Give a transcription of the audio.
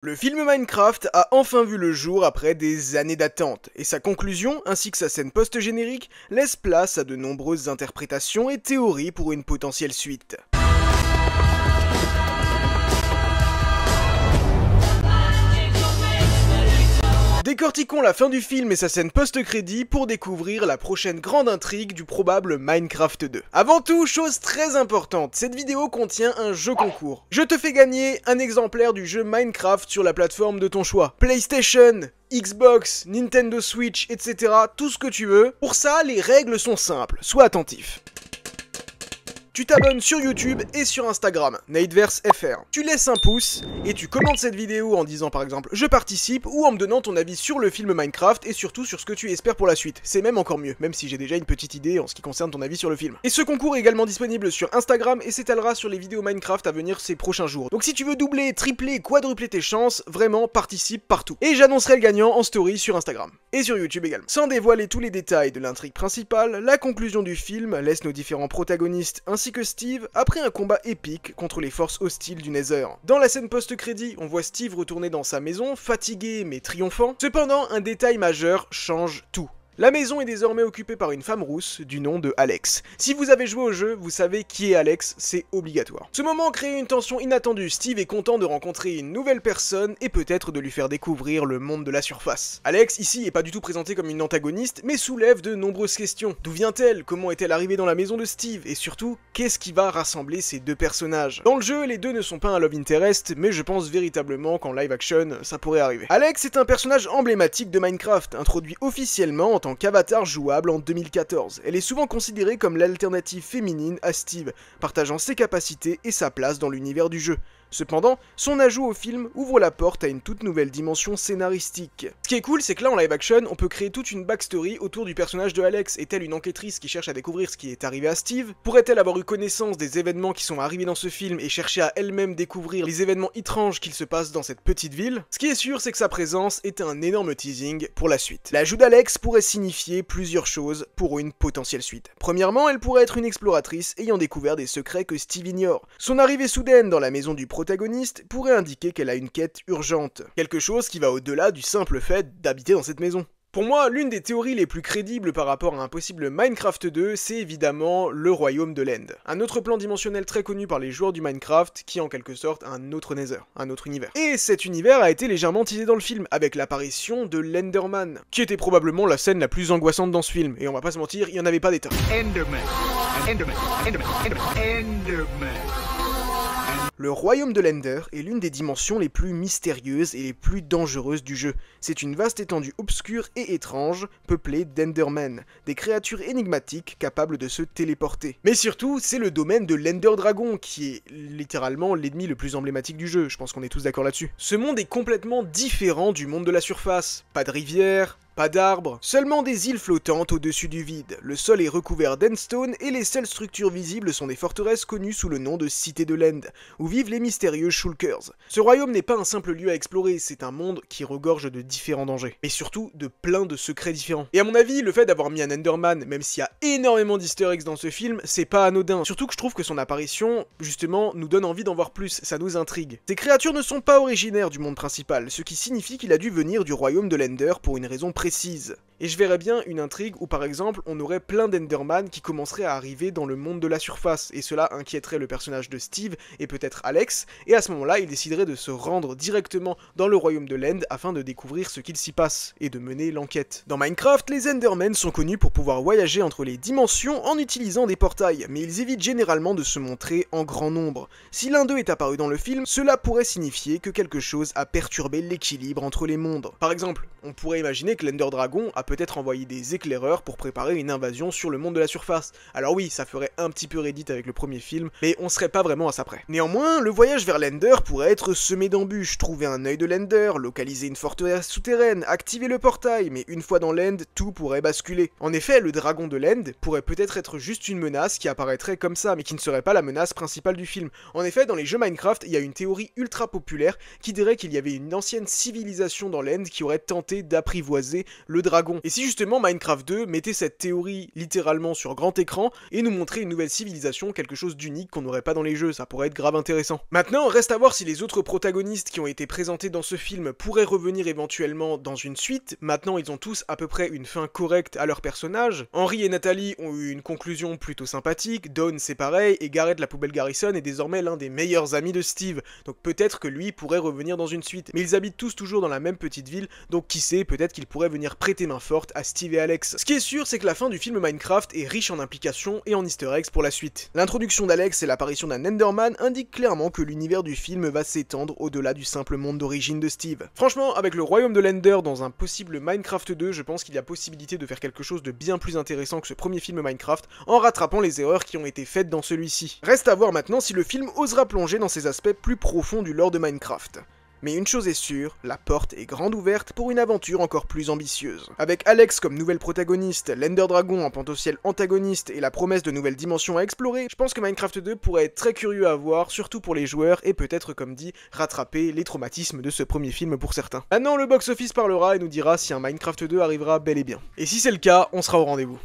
Le film Minecraft a enfin vu le jour après des années d'attente, et sa conclusion, ainsi que sa scène post-générique, laisse place à de nombreuses interprétations et théories pour une potentielle suite. Décortiquons la fin du film et sa scène post-crédit pour découvrir la prochaine grande intrigue du probable Minecraft 2. Avant tout, chose très importante, cette vidéo contient un jeu concours. Je te fais gagner un exemplaire du jeu Minecraft sur la plateforme de ton choix. PlayStation, Xbox, Nintendo Switch, etc. Tout ce que tu veux. Pour ça, les règles sont simples, sois attentif. Tu t'abonnes sur YouTube et sur Instagram, NateVerseFR. Tu laisses un pouce et tu commentes cette vidéo en disant par exemple « Je participe » ou en me donnant ton avis sur le film Minecraft et surtout sur ce que tu espères pour la suite. C'est même encore mieux, même si j'ai déjà une petite idée en ce qui concerne ton avis sur le film. Et ce concours est également disponible sur Instagram et s'étalera sur les vidéos Minecraft à venir ces prochains jours. Donc si tu veux doubler, tripler, quadrupler tes chances, vraiment participe partout. Et j'annoncerai le gagnant en story sur Instagram. Et sur YouTube également. Sans dévoiler tous les détails de l'intrigue principale, la conclusion du film laisse nos différents protagonistes ainsi que Steve après un combat épique contre les forces hostiles du Nether. Dans la scène post-crédit, on voit Steve retourner dans sa maison, fatigué mais triomphant. Cependant, un détail majeur change tout. La maison est désormais occupée par une femme rousse du nom de Alex. Si vous avez joué au jeu, vous savez qui est Alex, c'est obligatoire. Ce moment crée une tension inattendue, Steve est content de rencontrer une nouvelle personne et peut-être de lui faire découvrir le monde de la surface. Alex, ici, est pas du tout présentée comme une antagoniste, mais soulève de nombreuses questions. D'où vient-elle? Comment est-elle arrivée dans la maison de Steve? Et surtout, qu'est-ce qui va rassembler ces deux personnages? Dans le jeu, les deux ne sont pas un love interest, mais je pense véritablement qu'en live action, ça pourrait arriver. Alex est un personnage emblématique de Minecraft, introduit officiellement en tant qu'avatar jouable en 2014. Elle est souvent considérée comme l'alternative féminine à Steve, partageant ses capacités et sa place dans l'univers du jeu. Cependant, son ajout au film ouvre la porte à une toute nouvelle dimension scénaristique. Ce qui est cool, c'est que là en live action, on peut créer toute une backstory autour du personnage de Alex. Est-elle une enquêtrice qui cherche à découvrir ce qui est arrivé à Steve? Pourrait-elle avoir eu connaissance des événements qui sont arrivés dans ce film et chercher à elle-même découvrir les événements étranges qu'il se passe dans cette petite ville? Ce qui est sûr, c'est que sa présence est un énorme teasing pour la suite. L'ajout d'Alex pourrait signifier plusieurs choses pour une potentielle suite. Premièrement, elle pourrait être une exploratrice ayant découvert des secrets que Steve ignore. Son arrivée soudaine dans la maison du protagoniste pourrait indiquer qu'elle a une quête urgente, quelque chose qui va au-delà du simple fait d'habiter dans cette maison. Pour moi, l'une des théories les plus crédibles par rapport à un possible Minecraft 2, c'est évidemment le royaume de l'End. Un autre plan dimensionnel très connu par les joueurs du Minecraft, qui est en quelque sorte un autre Nether, un autre univers. Et cet univers a été légèrement teasé dans le film, avec l'apparition de l'Enderman, qui était probablement la scène la plus angoissante dans ce film, et on va pas se mentir, il y en avait pas des tas. Enderman. Enderman. Enderman. Enderman. Le royaume de l'Ender est l'une des dimensions les plus mystérieuses et les plus dangereuses du jeu. C'est une vaste étendue obscure et étrange, peuplée d'Endermen, des créatures énigmatiques capables de se téléporter. Mais surtout, c'est le domaine de l'Ender Dragon, qui est littéralement l'ennemi le plus emblématique du jeu, je pense qu'on est tous d'accord là-dessus. Ce monde est complètement différent du monde de la surface. Pas de rivière, pas d'arbres, seulement des îles flottantes au-dessus du vide. Le sol est recouvert d'endstone et les seules structures visibles sont des forteresses connues sous le nom de Cité de l'End, où vivent les mystérieux Shulkers. Ce royaume n'est pas un simple lieu à explorer, c'est un monde qui regorge de différents dangers, mais surtout de plein de secrets différents. Et à mon avis, le fait d'avoir mis un Enderman, même s'il y a énormément d'easter eggs dans ce film, c'est pas anodin. Surtout que je trouve que son apparition, justement, nous donne envie d'en voir plus, ça nous intrigue. Ces créatures ne sont pas originaires du monde principal, ce qui signifie qu'il a dû venir du royaume de l'Ender pour une raison précise. Et je verrais bien une intrigue où par exemple on aurait plein d'Enderman qui commenceraient à arriver dans le monde de la surface, et cela inquiéterait le personnage de Steve et peut-être Alex, et à ce moment-là il déciderait de se rendre directement dans le royaume de l'End afin de découvrir ce qu'il s'y passe, et de mener l'enquête. Dans Minecraft, les Endermen sont connus pour pouvoir voyager entre les dimensions en utilisant des portails, mais ils évitent généralement de se montrer en grand nombre. Si l'un d'eux est apparu dans le film, cela pourrait signifier que quelque chose a perturbé l'équilibre entre les mondes. Par exemple, on pourrait imaginer que l'Ender Dragon a peut-être envoyé des éclaireurs pour préparer une invasion sur le monde de la surface. Alors oui, ça ferait un petit peu Reddit avec le premier film, mais on serait pas vraiment à ça près. Néanmoins, le voyage vers l'Ender pourrait être semé d'embûches, trouver un œil de l'Ender, localiser une forteresse souterraine, activer le portail, mais une fois dans l'End, tout pourrait basculer. En effet, le dragon de l'End pourrait peut-être être juste une menace qui apparaîtrait comme ça, mais qui ne serait pas la menace principale du film. En effet, dans les jeux Minecraft, il y a une théorie ultra populaire qui dirait qu'il y avait une ancienne civilisation dans l'End qui aurait tenté d'apprivoiser le dragon. Et si justement Minecraft 2 mettait cette théorie littéralement sur grand écran et nous montrait une nouvelle civilisation, quelque chose d'unique qu'on n'aurait pas dans les jeux, ça pourrait être grave intéressant. Maintenant, reste à voir si les autres protagonistes qui ont été présentés dans ce film pourraient revenir éventuellement dans une suite. Maintenant, ils ont tous à peu près une fin correcte à leur personnage. Henry et Natalie ont eu une conclusion plutôt sympathique, Dawn c'est pareil, et Garrett la poubelle Garrison est désormais l'un des meilleurs amis de Steve, donc peut-être que lui pourrait revenir dans une suite. Mais ils habitent tous toujours dans la même petite ville, donc qui sait, peut-être qu'il pourrait venir prêter main forte à Steve et Alex. Ce qui est sûr, c'est que la fin du film Minecraft est riche en implications et en easter eggs pour la suite. L'introduction d'Alex et l'apparition d'un Enderman indiquent clairement que l'univers du film va s'étendre au-delà du simple monde d'origine de Steve. Franchement, avec le royaume de l'Ender dans un possible Minecraft 2, je pense qu'il y a possibilité de faire quelque chose de bien plus intéressant que ce premier film Minecraft, en rattrapant les erreurs qui ont été faites dans celui-ci. Reste à voir maintenant si le film osera plonger dans ces aspects plus profonds du lore de Minecraft. Mais une chose est sûre, la porte est grande ouverte pour une aventure encore plus ambitieuse. Avec Alex comme nouvelle protagoniste, l'Ender Dragon en potentiel antagoniste et la promesse de nouvelles dimensions à explorer, je pense que Minecraft 2 pourrait être très curieux à voir, surtout pour les joueurs, et peut-être, comme dit, rattraper les traumatismes de ce premier film pour certains. Maintenant, le box-office parlera et nous dira si un Minecraft 2 arrivera bel et bien. Et si c'est le cas, on sera au rendez-vous.